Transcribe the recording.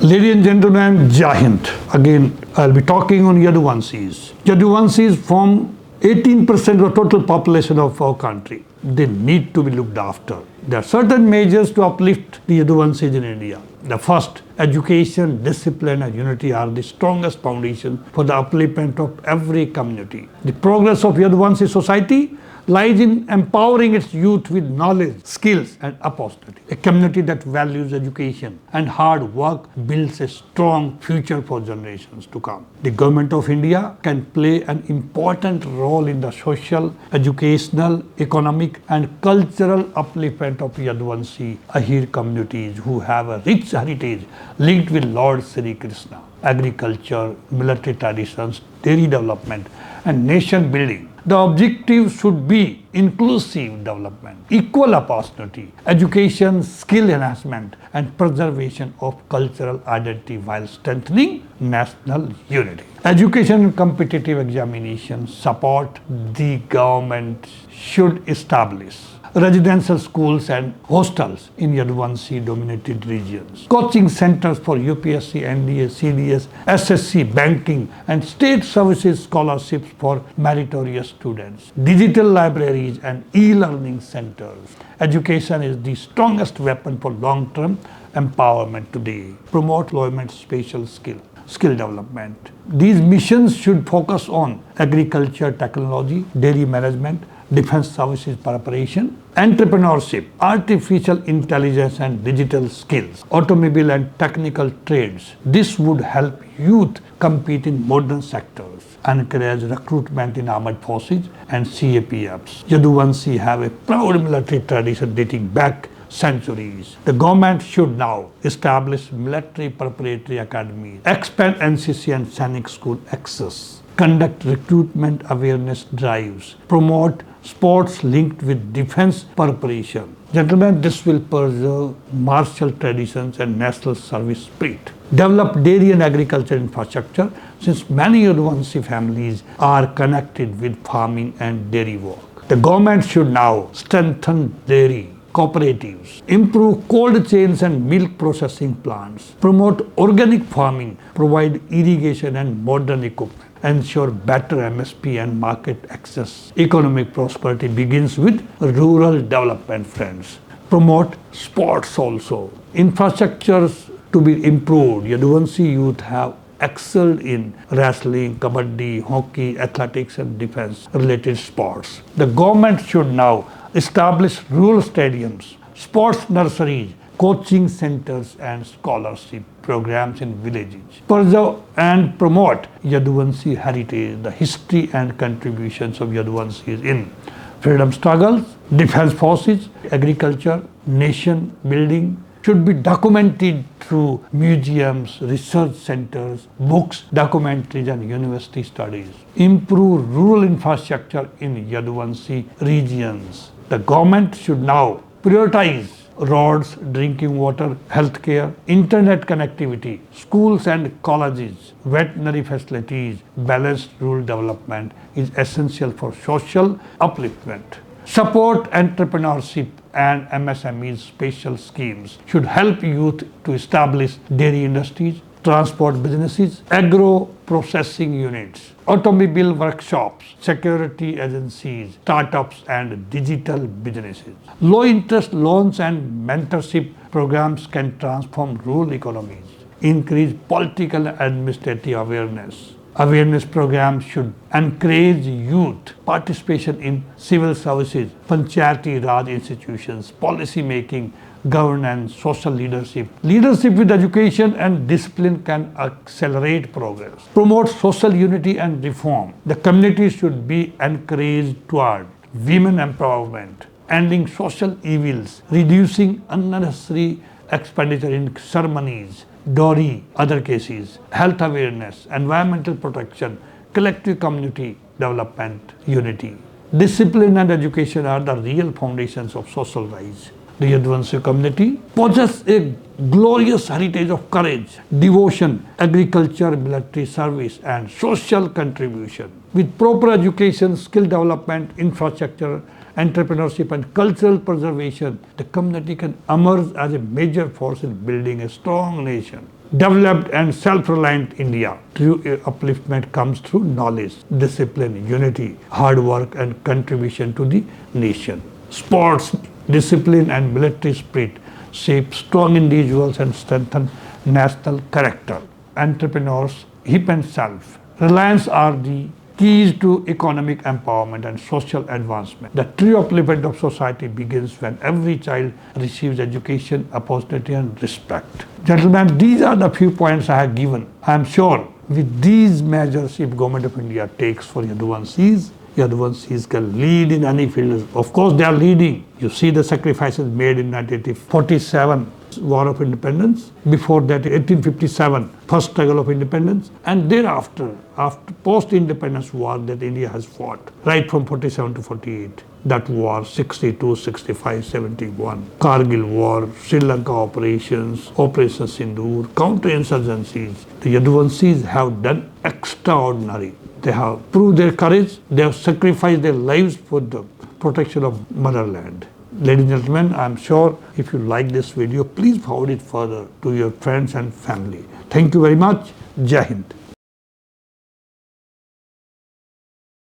Ladies and gentlemen, Jai Hind. Again, I'll be talking on Yaduvanshis. Yaduvanshis form 18% of the total population of our country. They need to be looked after. There are certain measures to uplift the Yaduvanshis in India. The first, education, discipline and unity are the strongest foundation for the upliftment of every community. The progress of Yaduvanshi society lies in empowering its youth with knowledge, skills and opportunity. A community that values education and hard work builds a strong future for generations to come. The Government of India can play an important role in the social, educational, economic and cultural upliftment of Yaduvanshi Ahir communities who have a rich heritage linked with Lord Sri Krishna. Agriculture, military traditions, dairy development and nation building. The objective should be inclusive development, equal opportunity, education, skill enhancement, and preservation of cultural identity while strengthening national unity. Education and competitive examinations support the government should establish residential schools and hostels in Yaduvanshi dominated regions. Coaching centers for UPSC, NDA, CDS, SSC, banking and state services scholarships for meritorious students. Digital libraries and e-learning centers. Education is the strongest weapon for long-term empowerment today. Promote employment special skill development. These missions should focus on agriculture, technology, dairy management, defense services preparation, entrepreneurship, artificial intelligence and digital skills, automobile and technical trades. This would help youth compete in modern sectors, encourage recruitment in armed forces and CAPFs. Yaduvanshi have a proud military tradition dating back centuries. The government should now establish military preparatory academies, expand NCC and Sainik school access, conduct recruitment awareness drives, promote sports linked with defense preparation. Gentlemen, this will preserve martial traditions and national service spirit. Develop dairy and agriculture infrastructure since many Yaduvanshi families are connected with farming and dairy work. The government should now strengthen dairy cooperatives, improve cold chains and milk processing plants, promote organic farming, provide irrigation and modern equipment, ensure better MSP and market access. Economic prosperity begins with rural development, friends. Promote sports also. Infrastructures to be improved. Yaduvanshi youth have excelled in wrestling, kabaddi, hockey, athletics and defense related sports. The government should now establish rural stadiums, sports nurseries, coaching centers and scholarship programs in villages. Preserve and promote Yaduvanshi heritage, the history and contributions of Yaduvanshis in freedom struggles, defense forces, agriculture, nation building should be documented through museums, research centers, books, documentaries and university studies. Improve rural infrastructure in Yaduvanshi regions. The government should now prioritize roads, drinking water, healthcare, internet connectivity, schools and colleges, veterinary facilities. Balanced rural development is essential for social upliftment. Support entrepreneurship and MSMEs special schemes should help youth to establish dairy industries, transport businesses, agro processing units, automobile workshops, security agencies, startups and digital businesses. Low interest loans and mentorship programs can transform rural economies. Increase political and administrative awareness. Awareness programs should encourage youth participation in civil services, Panchayati Raj institutions, policy making, governance, social leadership. Leadership with education and discipline can accelerate progress. Promote social unity and reform. The community should be encouraged toward women empowerment, ending social evils, reducing unnecessary expenditure in ceremonies, dowry, other cases, health awareness, environmental protection, collective community development, unity. Discipline and education are the real foundations of social rise. The Yaduvanshi community possesses a glorious heritage of courage, devotion, agriculture, military service and social contribution. With proper education, skill development, infrastructure, entrepreneurship and cultural preservation, the community can emerge as a major force in building a strong nation. developed and self-reliant India. True upliftment comes through knowledge, discipline, unity, hard work and contribution to the nation. Sports, discipline and military spirit shape strong individuals and strengthen national character. Entrepreneurs, hip and self, reliance are the keys to economic empowerment and social advancement. The true upliftment of society begins when every child receives education, opportunity and respect. Gentlemen, these are the few points I have given. I am sure with these measures, if Government of India takes for Yaduvanshis, Yaduvanshis can lead in any field. Of course, they are leading. You see the sacrifices made in 1947 War of Independence. Before that, 1857, first struggle of independence. And thereafter, after post-independence war that India has fought, right from 47 to 48. That war, 62, 65, 71. Kargil war, Sri Lanka operations, Operation Sindoor, counter-insurgencies. The Yaduvanshis have done extraordinary. They have proved their courage. They have sacrificed their lives for the protection of motherland. Ladies and gentlemen, I am sure if you like this video, please forward it further to your friends and family. Thank you very much. Jai Hind.